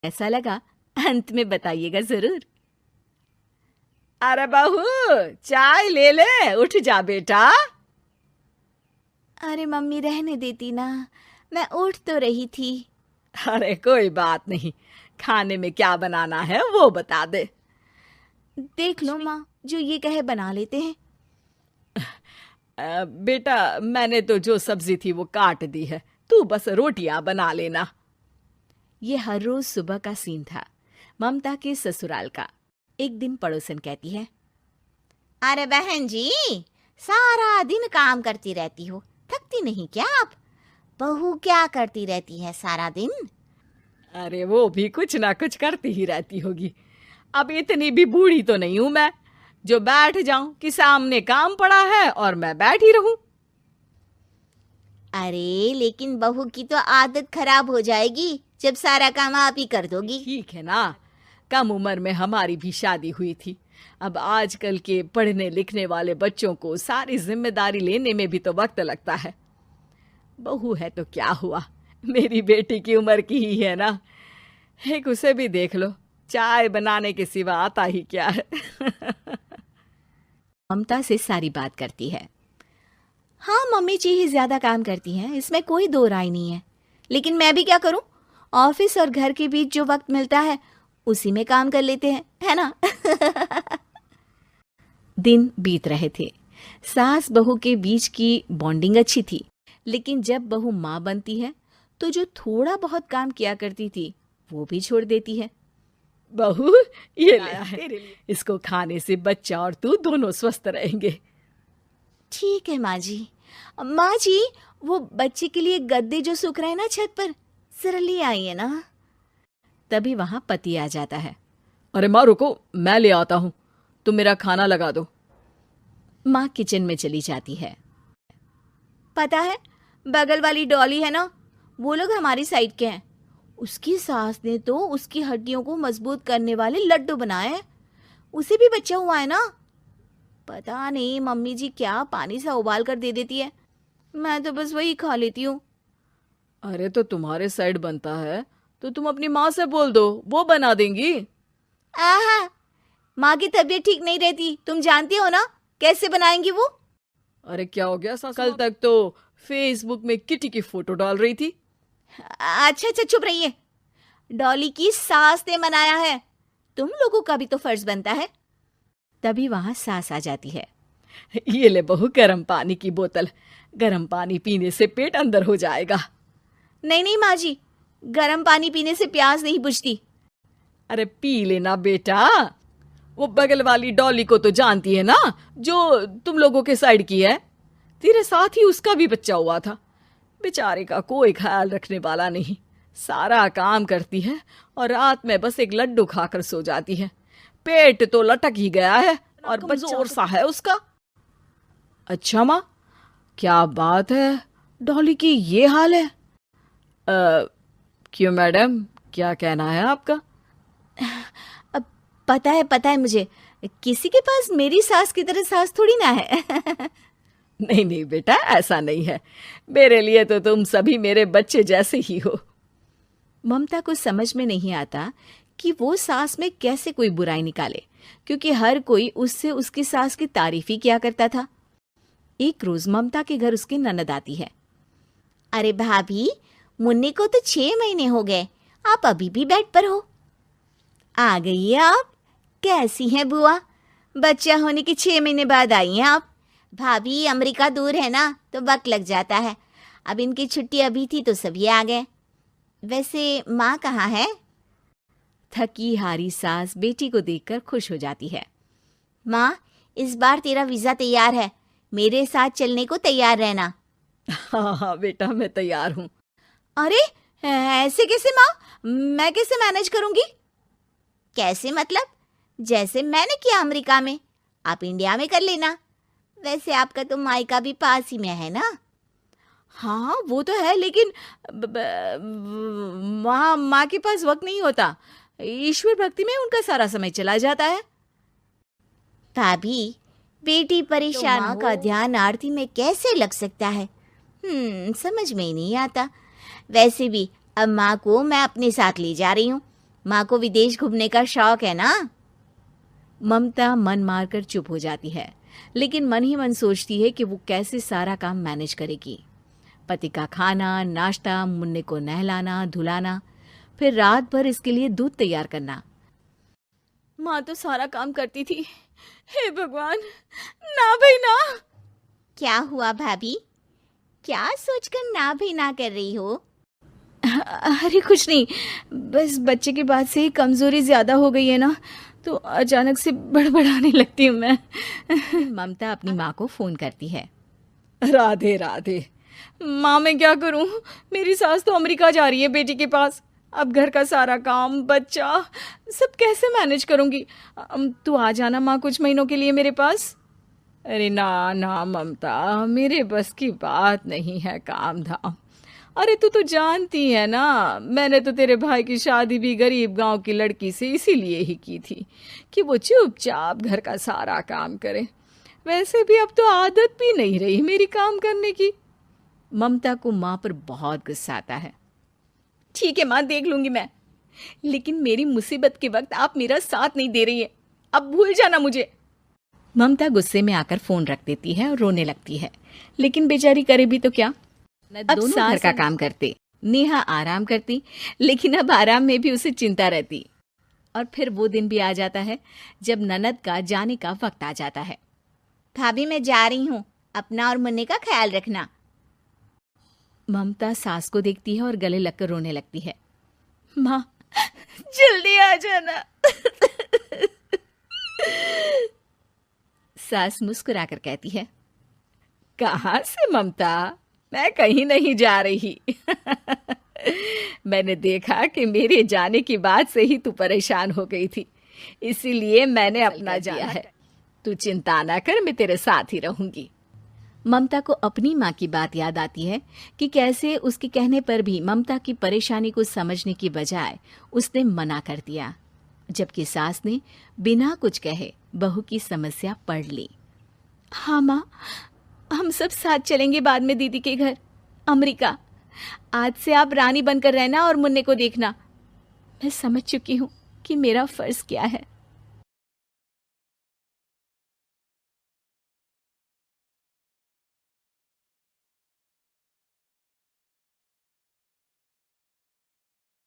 कैसा लगा अंत में बताइएगा जरूर। अरे बहू, चाय ले ले, उठ जा बेटा। अरे मम्मी रहने देती ना, मैं उठ तो रही थी। अरे कोई बात नहीं, खाने में क्या बनाना है वो बता दे। देख लो माँ, जो ये कहे बना लेते हैं। बेटा मैंने तो जो सब्जी थी वो काट दी है, तू बस रोटियां बना लेना। ये हर रोज सुबह का सीन था ममता के ससुराल का। एक दिन पड़ोसन कहती है, अरे बहन जी, सारा दिन काम करती रहती हो, थकती नहीं क्या आप? बहू क्या करती रहती है सारा दिन? अरे वो भी कुछ ना कुछ करती ही रहती होगी। अब इतनी भी बूढ़ी तो नहीं हूं मैं जो बैठ जाऊं कि सामने काम पड़ा है और मैं बैठ ही रहूं। अरे लेकिन बहू की तो आदत खराब हो जाएगी जब सारा काम आप ही कर दोगी। ठीक है ना, कम उम्र में हमारी भी शादी हुई थी। अब आजकल के पढ़ने लिखने वाले बच्चों को सारी जिम्मेदारी लेने में भी तो वक्त लगता है। बहू है तो क्या हुआ, मेरी बेटी की उम्र की ही है ना। एक उसे भी देख लो, चाय बनाने के सिवा आता ही क्या है। ममता से सारी बात करती है। हाँ, मम्मी जी ही ज्यादा काम करती हैं, इसमें कोई दो राय नहीं है। लेकिन मैं भी क्या करूं, ऑफिस और घर के बीच जो वक्त मिलता है उसी में काम कर लेते हैं, है ना। दिन बीत रहे थे। सास बहू के बीच की बॉन्डिंग अच्छी थी, लेकिन जब बहू माँ बनती है तो जो थोड़ा बहुत काम किया करती थी वो भी छोड़ देती है। बहू ये ले है, इसको खाने से बच्चा और तू दोनों स्वस्थ रहेंगे। ठीक है माँ जी। माँ जी, वो बच्चे के लिए गद्दे जो सूख रहे हैं ना छत पर, जरा ले आइए ना। तभी वहां पति आ जाता है। अरे माँ रुको, मैं ले आता हूँ, तुम मेरा खाना लगा दो। माँ किचन में चली जाती है। पता है, बगल वाली डॉली है ना, वो लोग हमारी साइड के हैं। उसकी सास ने तो उसकी हड्डियों को मजबूत करने वाले लड्डू बनाए हैं। उसे भी बच्चा हुआ है ना। पता नहीं मम्मी जी क्या पानी सा उबाल कर दे देती है, मैं तो बस वही खा लेती हूँ। अरे तो तुम्हारे साइड बनता है तो तुम अपनी माँ से बोल दो, वो बना देंगी। आहा, माँ की तबीयत ठीक नहीं रहती, तुम जानती हो ना, कैसे बनाएंगी वो? अरे क्या हो गया सासू? कल तक तो फेसबुक में किटी की फोटो डाल रही थी। अच्छा अच्छा, चुप रहिए। डॉली की सास ने बनाया है, तुम लोगों का भी तो फर्ज बनता है। तभी वहां सास आ जाती है। ये ले बहू गर्म पानी की बोतल, गर्म पानी पीने से पेट अंदर हो जाएगा। नहीं नहीं माँ जी, गर्म पानी पीने से प्यास नहीं बुझती। अरे पी लेना बेटा। वो बगल वाली डॉली को तो जानती है ना, जो तुम लोगों के साइड की है। तेरे साथ ही उसका भी बच्चा हुआ था। बेचारे का कोई ख्याल रखने वाला नहीं, सारा काम करती है और रात में बस एक लड्डू खाकर सो जाती है। पेट तो लटक ही गया है और कमजोर सा है उसका। अच्छा माँ, क्या बात है, डॉली की ये हाल है? क्यों मैडम, क्या कहना है आपका? अब पता है मुझे, किसी के पास मेरी सास की तरह सास थोड़ी ना है। नहीं नहीं बेटा, ऐसा नहीं है। मेरे लिए तो तुम सभी मेरे बच्चे जैसे ही हो। ममता को समझ में नहीं आता कि वो सास में कैसे कोई बुराई निकाले, क्योंकि हर कोई उससे उसकी सास की तारीफ ही किया करता था। एक रोज ममता के घर उसकी ननद आती है। अरे भाभी, मुन्नी को तो 6 महीने हो गए, आप अभी भी बेड पर हो। आ गई है आप? कैसी हैं बुआ? बच्चा होने के 6 महीने बाद आई हैं आप? भाभी, अमेरिका दूर है ना, तो वक्त लग जाता है। अब इनकी छुट्टी अभी थी तो सभी आ गए। वैसे माँ कहाँ है? थकी हारी सास बेटी को देखकर खुश हो जाती है। माँ, इस बार तेरा वीजा तैयार है, मेरे साथ चलने को तैयार रहना। हाँ हाँ बेटा, मैं तैयार हूँ। अरे ऐसे कैसे माँ, मैं कैसे मैनेज करूंगी? कैसे मतलब? जैसे मैंने किया अमेरिका में, आप इंडिया में कर लेना। वैसे आपका तो मायका भी पास ही में है ना। हाँ वो तो है, लेकिन वहाँ माँ के पास वक्त नहीं होता। ईश्वर भक्ति में उनका सारा समय चला जाता है। भाभी, बेटी परेशान तो माँ का ध्यान आरती में कैसे लग सकता है? समझ में ही नहीं आता। वैसे भी अब माँ को मैं अपने साथ ले जा रही हूँ। माँ को विदेश घूमने का शौक है ना। ममता मन मारकर चुप हो जाती है, लेकिन मन ही मन सोचती है कि वो कैसे सारा काम मैनेज करेगी। पति का खाना, नाश्ता, मुन्ने को नहलाना धुलाना, फिर रात भर इसके लिए दूध तैयार करना। माँ तो सारा काम करती थी। हे भगवान, ना भाई ना। क्या हुआ भाभी, क्या सोचकर ना भी ना कर रही हो? अरे कुछ नहीं, बस बच्चे के बाद से ही कमजोरी ज्यादा हो गई है ना, तो अचानक से बड़बड़ाने लगती हूँ मैं। ममता अपनी माँ को फोन करती है। राधे राधे। माँ मैं क्या करूँ, मेरी सास तो अमेरिका जा रही है बेटी के पास। अब घर का सारा काम, बच्चा, सब कैसे मैनेज करूँगी। तू आ जाना माँ कुछ महीनों के लिए मेरे पास। अरे ना ना ममता, मेरे बस की बात नहीं है काम धाम। अरे तू तो जानती है ना, मैंने तो तेरे भाई की शादी भी गरीब गांव की लड़की से इसीलिए ही की थी कि वो चुपचाप घर का सारा काम करे। वैसे भी अब तो आदत भी नहीं रही मेरी काम करने की। ममता को माँ पर बहुत गुस्सा आता है। ठीक है माँ, देख लूंगी मैं, लेकिन मेरी मुसीबत के वक्त आप मेरा साथ नहीं दे रही है। अब भूल जाना मुझे। ममता गुस्से में आकर फोन रख देती है और रोने लगती है, लेकिन बेचारी करे भी तो क्या। अब दोनों घर का काम करते, नेहा आराम करती, लेकिन अब आराम में भी उसे चिंता रहती। और फिर वो दिन भी आ जाता है जब ननद का जाने का वक्त आ जाता है। भाभी मैं जा रही हूँ, अपना और मुन्ने का ख्याल रखना। ममता सास को देखती है और गले लगकर रोने लगती है। माँ जल्दी आ जाना। सास मुस्कुराकर कहती है, कहाँ से ममता, मैं कहीं नहीं जा रही। मैंने देखा कि मेरे जाने की बात से ही तू परेशान हो गई थी, इसीलिए मैंने अपना जाना है। तू चिंता ना कर, मैं तेरे साथ ही रहूंगी। ममता को अपनी माँ की बात याद आती है कि कैसे उसके कहने पर भी ममता की परेशानी को समझने की बजाय उसने मना कर दिया, जबकि सास ने बिना कुछ कहे बहू की समस्या पढ़ ली। हाँ माँ, हम सब साथ चलेंगे बाद में दीदी के घर अमेरिका। आज से आप रानी बनकर रहना और मुन्ने को देखना। मैं समझ चुकी हूँ कि मेरा फर्ज क्या है।